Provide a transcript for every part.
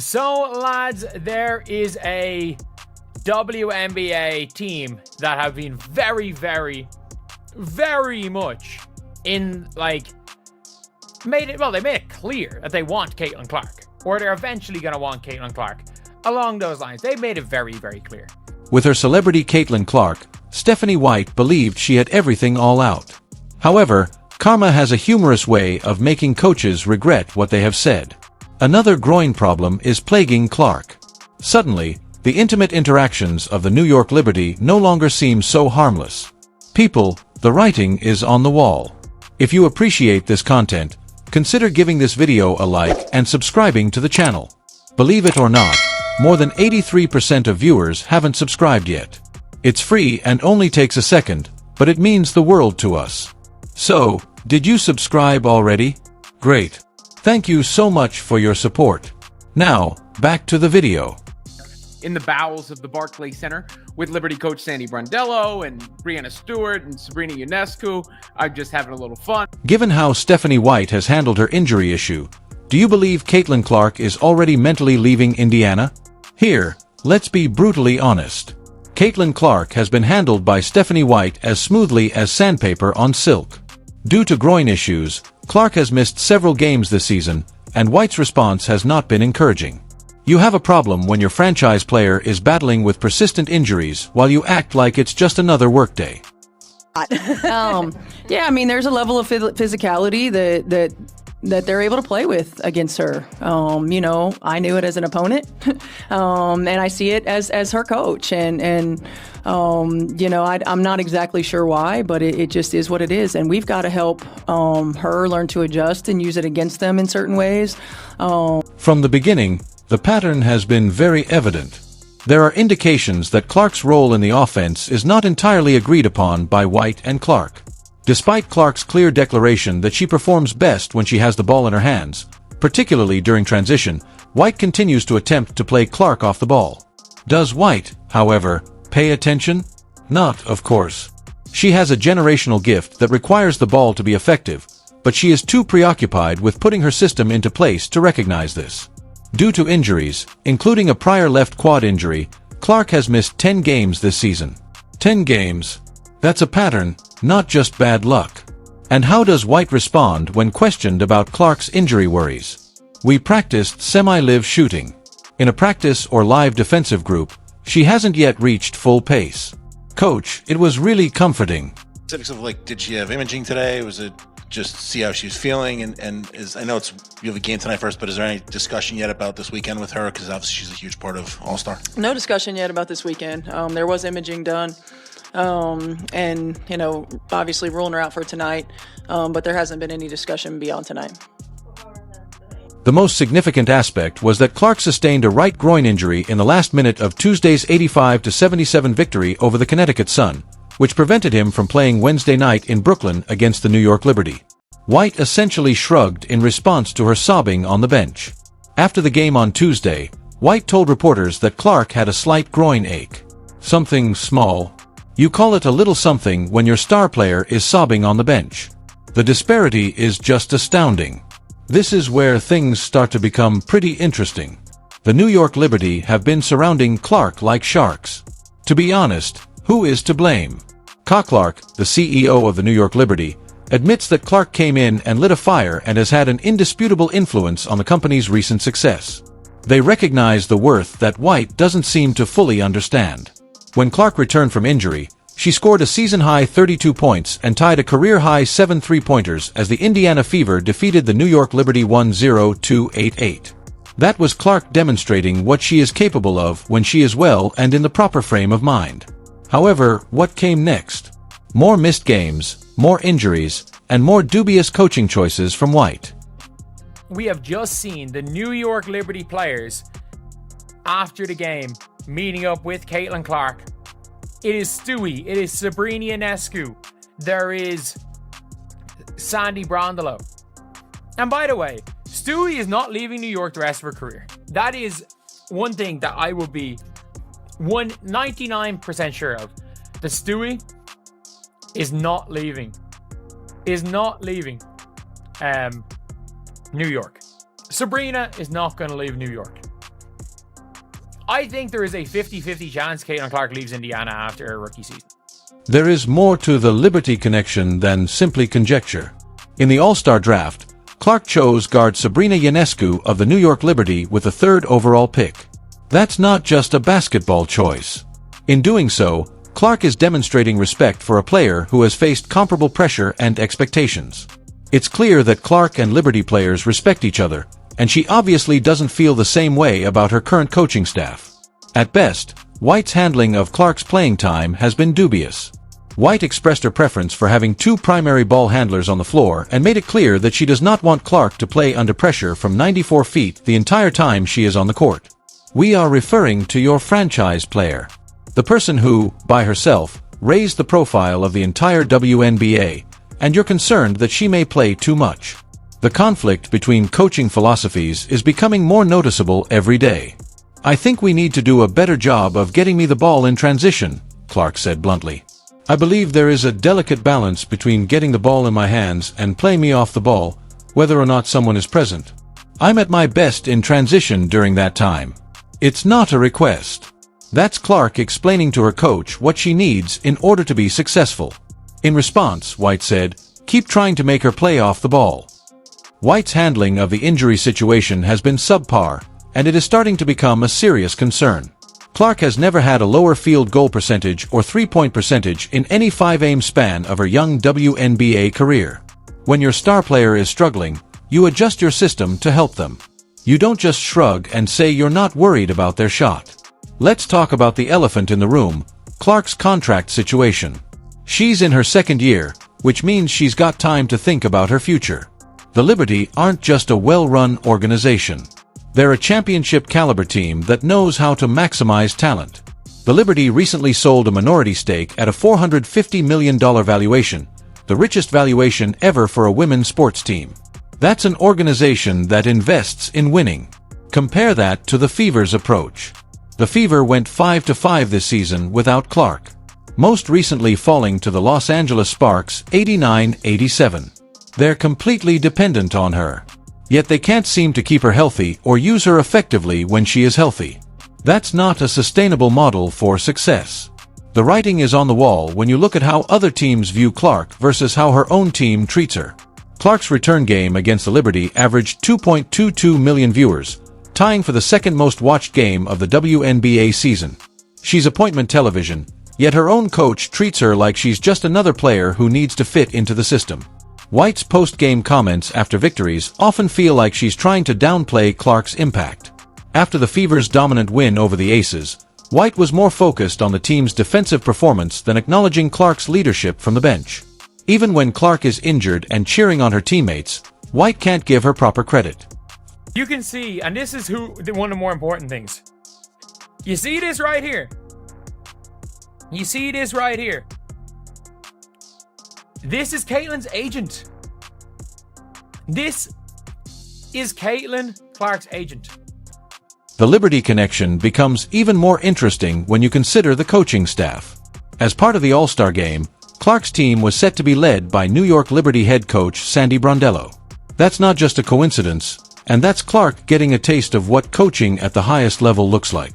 So, lads, there is a WNBA team that have been very, very, very much in, like, they made it clear that they want Caitlin Clark, or they're eventually going to want Caitlin Clark. Along those lines, they made it very, very clear. With her celebrity Caitlin Clark, Stephanie White believed she had everything all out. However, karma has a humorous way of making coaches regret what they have said. Another groin problem is plaguing Clark. Suddenly, the intimate interactions of the New York Liberty no longer seem so harmless. People, the writing is on the wall. If you appreciate this content, consider giving this video a like and subscribing to the channel. Believe it or not, more than 83% of viewers haven't subscribed yet. It's free and only takes a second, but it means the world to us. So, did you subscribe already? Great. Thank you so much for your support. Now, back to the video. In the bowels of the Barclays Center with Liberty coach Sandy Brondello and Breanna Stewart and Sabrina Ionescu. I'm just having a little fun. Given how Stephanie White has handled her injury issue, do you believe Caitlin Clark is already mentally leaving Indiana? Here, let's be brutally honest. Caitlin Clark has been handled by Stephanie White as smoothly as sandpaper on silk. Due to groin issues, Clark has missed several games this season, and White's response has not been encouraging. You have a problem when your franchise player is battling with persistent injuries while you act like it's just another workday. Yeah, I mean, there's a level of physicality that they're able to play with against her. I knew it as an opponent, and I see it as her coach. I'm not exactly sure why, but it just is what it is. And we've got to help her learn to adjust and use it against them in certain ways. From the beginning, the pattern has been very evident. There are indications that Clark's role in the offense is not entirely agreed upon by White and Clark. Despite Clark's clear declaration that she performs best when she has the ball in her hands, particularly during transition, White continues to attempt to play Clark off the ball. Does White, however, pay attention? Not, of course. She has a generational gift that requires the ball to be effective, but she is too preoccupied with putting her system into place to recognize this. Due to injuries, including a prior left quad injury, Clark has missed 10 games this season. 10 games. That's a pattern, not just bad luck. And how does White respond when questioned about Clark's injury worries? We practiced semi-live shooting. In a practice or live defensive group, she hasn't yet reached full pace. Coach, it was really comforting. Specifics of, like, did she have imaging today? Was it just see how she was feeling? And I know you have a game tonight first, but is there any discussion yet about this weekend with her? Because obviously she's a huge part of All-Star. No discussion yet about this weekend. There was imaging done. Obviously ruling her out for tonight, but there hasn't been any discussion beyond tonight. The most significant aspect was that Clark sustained a right groin injury in the last minute of Tuesday's 85-77 victory over the Connecticut Sun, which prevented him from playing Wednesday night in Brooklyn against the New York Liberty. White essentially shrugged in response to her sobbing on the bench. After the game on Tuesday, White told reporters that Clark had a slight groin ache. Something small. You call it a little something when your star player is sobbing on the bench. The disparity is just astounding. This is where things start to become pretty interesting. The New York Liberty have been surrounding Clark like sharks. To be honest, who is to blame? Clark, the CEO of the New York Liberty, admits that Clark came in and lit a fire and has had an indisputable influence on the company's recent success. They recognize the worth that White doesn't seem to fully understand. When Clark returned from injury, she scored a season-high 32 points and tied a career-high 7 three-pointers as the Indiana Fever defeated the New York Liberty 1-0-2-8-8. That was Clark demonstrating what she is capable of when she is well and in the proper frame of mind. However, what came next? More missed games, more injuries, and more dubious coaching choices from White. We have just seen the New York Liberty players, after the game, meeting up with Caitlin Clark. It is Stewie, it is Sabrina Ionescu, there is Sandy Brondello. And by the way, Stewie is not leaving New York the rest of her career. That is one thing that I will be 99% sure of. That Stewie is not leaving. New York. Sabrina is not going to leave New York. I think there is a 50-50 chance Caitlin Clark leaves Indiana after her rookie season. There is more to the Liberty connection than simply conjecture. In the All-Star draft, Clark chose guard Sabrina Ionescu of the New York Liberty with the 3rd overall pick. That's not just a basketball choice. In doing so, Clark is demonstrating respect for a player who has faced comparable pressure and expectations. It's clear that Clark and Liberty players respect each other, and she obviously doesn't feel the same way about her current coaching staff. At best, White's handling of Clark's playing time has been dubious. White expressed her preference for having 2 primary ball handlers on the floor and made it clear that she does not want Clark to play under pressure from 94 feet the entire time she is on the court. We are referring to your franchise player. The person who, by herself, raised the profile of the entire WNBA, and you're concerned that she may play too much. The conflict between coaching philosophies is becoming more noticeable every day. I think we need to do a better job of getting me the ball in transition, Clark said bluntly. I believe there is a delicate balance between getting the ball in my hands and playing me off the ball, whether or not someone is present. I'm at my best in transition during that time. It's not a request. That's Clark explaining to her coach what she needs in order to be successful. In response, White said, "Keep trying to make her play off the ball." White's handling of the injury situation has been subpar, and it is starting to become a serious concern. Clark has never had a lower field goal percentage or three-point percentage in any 5-game span of her young WNBA career. When your star player is struggling, you adjust your system to help them. You don't just shrug and say you're not worried about their shot. Let's talk about the elephant in the room, Clark's contract situation. She's in her 2nd year, which means she's got time to think about her future. The Liberty aren't just a well-run organization. They're a championship-caliber team that knows how to maximize talent. The Liberty recently sold a minority stake at a $450 million valuation, the richest valuation ever for a women's sports team. That's an organization that invests in winning. Compare that to the Fever's approach. The Fever went 5-5 this season without Clark, most recently falling to the Los Angeles Sparks 89-87. They're completely dependent on her. Yet they can't seem to keep her healthy or use her effectively when she is healthy. That's not a sustainable model for success. The writing is on the wall when you look at how other teams view Clark versus how her own team treats her. Clark's return game against the Liberty averaged 2.22 million viewers, tying for the 2nd most watched game of the WNBA season. She's appointment television, yet her own coach treats her like she's just another player who needs to fit into the system. White's post-game comments after victories often feel like she's trying to downplay Clark's impact. After the Fever's dominant win over the Aces, White was more focused on the team's defensive performance than acknowledging Clark's leadership from the bench. Even when Clark is injured and cheering on her teammates, White can't give her proper credit. You can see, and this is one of the more important things. You see this right here? You see this right here? This is Caitlin's agent. This is Caitlin Clark's agent. The Liberty connection becomes even more interesting when you consider the coaching staff. As part of the All-Star game, Clark's team was set to be led by New York Liberty head coach Sandy Brondello. That's not just a coincidence, and that's Clark getting a taste of what coaching at the highest level looks like.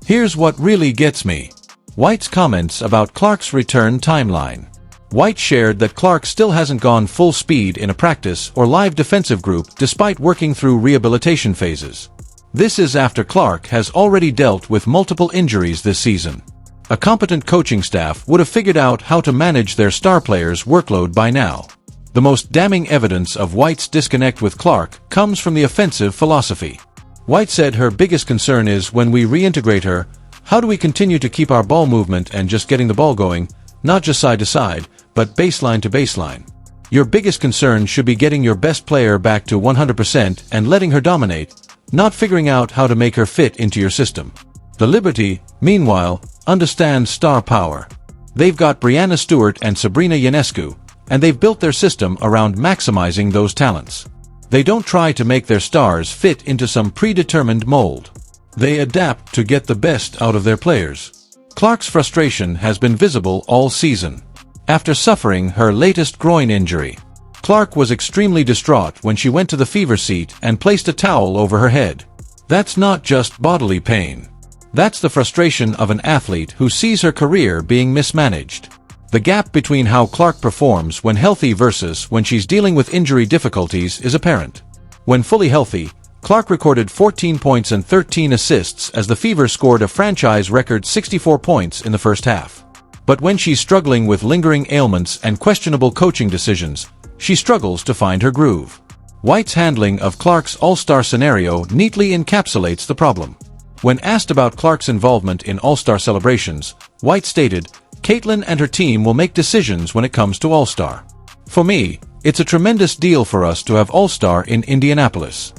Here's what really gets me. White's comments about Clark's return timeline. White shared that Clark still hasn't gone full speed in a practice or live defensive group despite working through rehabilitation phases. This is after Clark has already dealt with multiple injuries this season. A competent coaching staff would have figured out how to manage their star players' workload by now. The most damning evidence of White's disconnect with Clark comes from the offensive philosophy. White said her biggest concern is when we reintegrate her, how do we continue to keep our ball movement and just getting the ball going, not just side to side, but baseline to baseline. Your biggest concern should be getting your best player back to 100% and letting her dominate, not figuring out how to make her fit into your system. The Liberty, meanwhile, understands star power. They've got Breanna Stewart and Sabrina Ionescu, and they've built their system around maximizing those talents. They don't try to make their stars fit into some predetermined mold. They adapt to get the best out of their players. Clark's frustration has been visible all season. After suffering her latest groin injury, Clark was extremely distraught when she went to the Fever seat and placed a towel over her head. That's not just bodily pain. That's the frustration of an athlete who sees her career being mismanaged. The gap between how Clark performs when healthy versus when she's dealing with injury difficulties is apparent. When fully healthy, Clark recorded 14 points and 13 assists as the Fever scored a franchise record 64 points in the first half. But when she's struggling with lingering ailments and questionable coaching decisions, she struggles to find her groove. White's handling of Clark's All-Star scenario neatly encapsulates the problem. When asked about Clark's involvement in All-Star celebrations, White stated, "Caitlin and her team will make decisions when it comes to All-Star. For me, it's a tremendous deal for us to have All-Star in Indianapolis."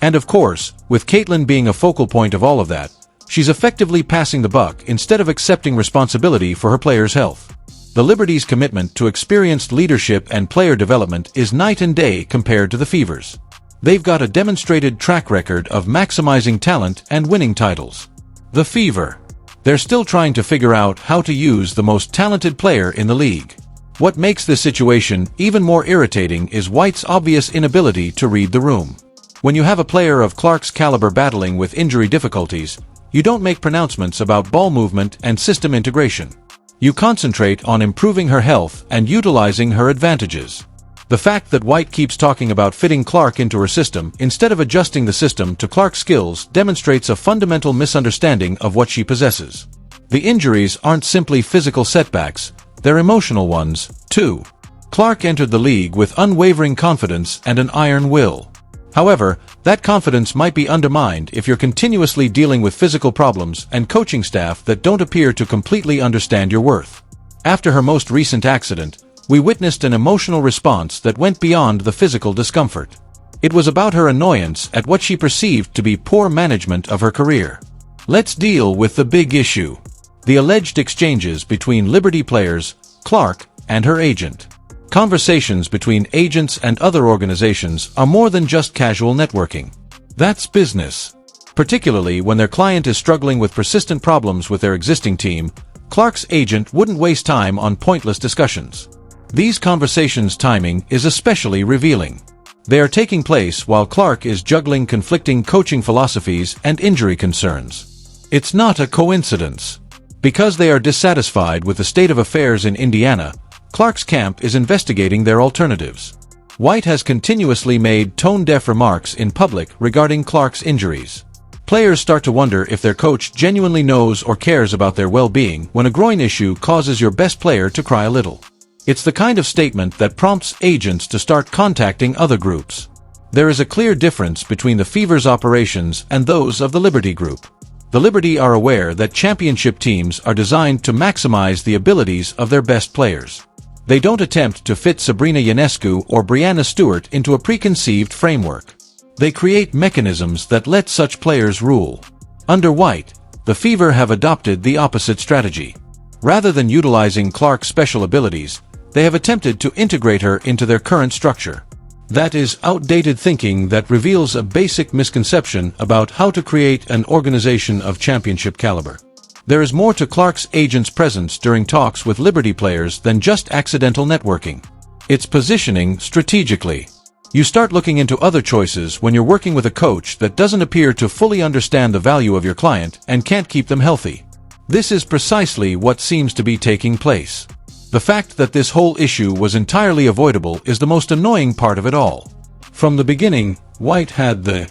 And of course, with Caitlin being a focal point of all of that, she's effectively passing the buck instead of accepting responsibility for her players' health. The Liberty's commitment to experienced leadership and player development is night and day compared to the Fever's. They've got a demonstrated track record of maximizing talent and winning titles. The Fever. They're still trying to figure out how to use the most talented player in the league. What makes this situation even more irritating is White's obvious inability to read the room. When you have a player of Clark's caliber battling with injury difficulties, you don't make pronouncements about ball movement and system integration. You concentrate on improving her health and utilizing her advantages. The fact that White keeps talking about fitting Clark into her system instead of adjusting the system to Clark's skills demonstrates a fundamental misunderstanding of what she possesses. The injuries aren't simply physical setbacks, they're emotional ones, too. Clark entered the league with unwavering confidence and an iron will. However, that confidence might be undermined if you're continuously dealing with physical problems and coaching staff that don't appear to completely understand your worth. After her most recent accident, we witnessed an emotional response that went beyond the physical discomfort. It was about her annoyance at what she perceived to be poor management of her career. Let's deal with the big issue: the alleged exchanges between Liberty players, Clark, and her agent. Conversations between agents and other organizations are more than just casual networking. That's business. Particularly when their client is struggling with persistent problems with their existing team, Clark's agent wouldn't waste time on pointless discussions. These conversations' timing is especially revealing. They are taking place while Clark is juggling conflicting coaching philosophies and injury concerns. It's not a coincidence. Because they are dissatisfied with the state of affairs in Indiana, Clark's camp is investigating their alternatives. White has continuously made tone-deaf remarks in public regarding Clark's injuries. Players start to wonder if their coach genuinely knows or cares about their well-being when a groin issue causes your best player to cry a little. It's the kind of statement that prompts agents to start contacting other groups. There is a clear difference between the Fever's operations and those of the Liberty Group. The Liberty are aware that championship teams are designed to maximize the abilities of their best players. They don't attempt to fit Sabrina Ionescu or Breanna Stewart into a preconceived framework. They create mechanisms that let such players rule. Under White, the Fever have adopted the opposite strategy. Rather than utilizing Clark's special abilities, they have attempted to integrate her into their current structure. That is outdated thinking that reveals a basic misconception about how to create an organization of championship caliber. There is more to Clark's agent's presence during talks with Liberty players than just accidental networking. It's positioning strategically. You start looking into other choices when you're working with a coach that doesn't appear to fully understand the value of your client and can't keep them healthy. This is precisely what seems to be taking place. The fact that this whole issue was entirely avoidable is the most annoying part of it all. From the beginning, White had the